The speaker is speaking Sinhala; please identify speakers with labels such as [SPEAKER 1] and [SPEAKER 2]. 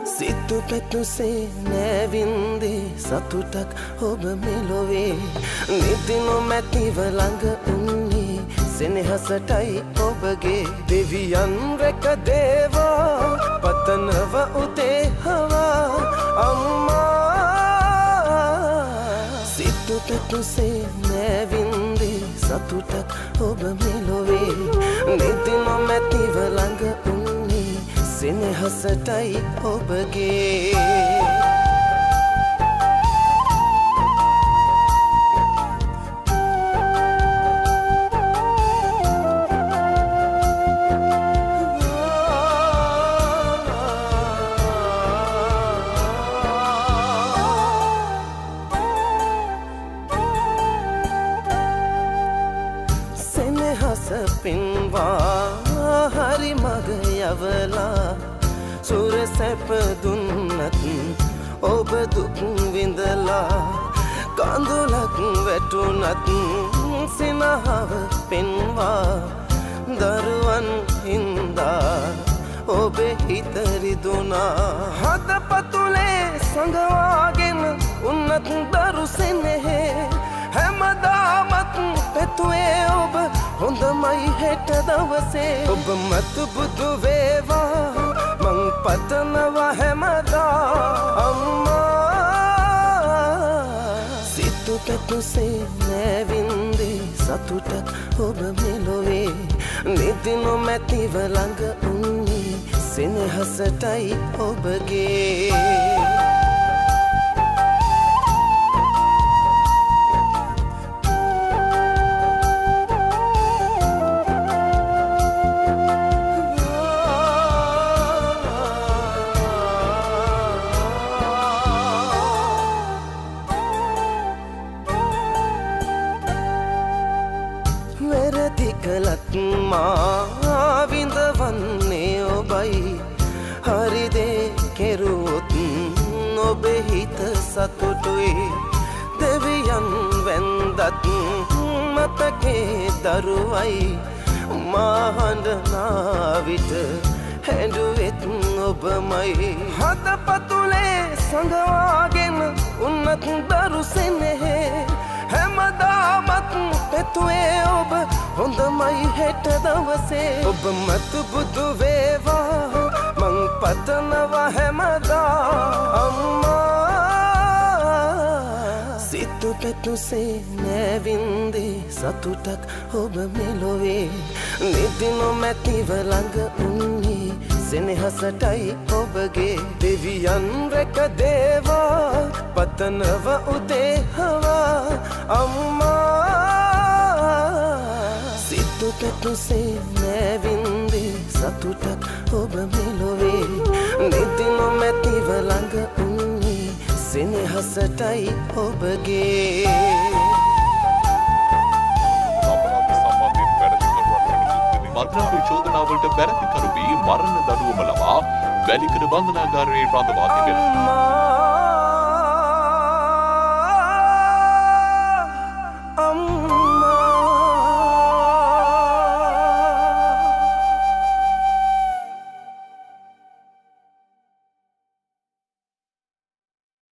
[SPEAKER 1] සිතු පැතුසේ නෑවින්දේ සතුටක් ඔබ මෙලොවේ නිදි නොමැතිව ළඟ උන්නේ සෙනෙහසටයි ඔබගේ දෙවියන් රැක දේවා පතනව උදේ හවා අම්මා සිතු පැතුසේ නෑවින්දේ සතුටක් ඔබ මෙලොවේ නිදි නොමැතිව ළඟ උන්නේ සෙනෙහසටයි ඔබගේ සෙනෙහස පින්වා හරි මග යවලා සුර සැප දුන්නත් ඔබ දුක් විඳලා කඳුලක් වැටුනත් සිනහව පෙන්වා දරුවන් හින්දා ඔබේ හිත රිදුනා හදපතුලේ සඟවාගෙන උන්නත් දරු සෙනෙහේ හැමදාමත් පැතුවේ ඔබ හොඳමයි හෙට දවසේ ඔබ මත බුදු වේවා මං පතනවා හැමදා අම්මා සිතු පැතුසේ නෑවින්දේ සතුටක් ඔබ මෙලොවේ නිදි නොමැතිව ළඟ උන්නේ සෙනෙහසටයි ඔබගේ වැරදි කළත් මා විඳවන්නේ ඔබයි හරිදේ කෙරුවොත් ඔබේ හිත සතුටුයි දෙවියන් වැන්දත් මතකේ දරුවයි මා හඬනා විට හැඬුවෙත් ඔබමයි හදපතුලේ සඟවාගෙන උන්නත් දරු සෙනෙහේ හැමදාමත් පැතුවේ ඔබ හොඳමයි හෙට දවසේ ඔබ මත බුදු වේවා මං පතනවා හැමදා අම්මා සිතු පැතුසේ නෑවින්දේ සතුටක් ඔබ මෙලොවේ නිදි නොමැතිව ළඟ උන්නේ සෙනෙහසටයි ඔබගේ දෙවියන් රැක දේවා පතනව උදේ හවා අම්මා සිතු පැතුසේ නෑවින්දේ සතුටක් ඔබ මෙලොවේ නිදි නොමැතිව ළඟ උන්නේ සෙනෙහසටයි ඔබගේ
[SPEAKER 2] මත්ද්‍රව්‍ය චෝදනාවලට බැරදිකරු වී මරණ දඬුවම ලබා වැලිකඩ බන්ධනාගාරයේ රඳවා තිබෙනවා.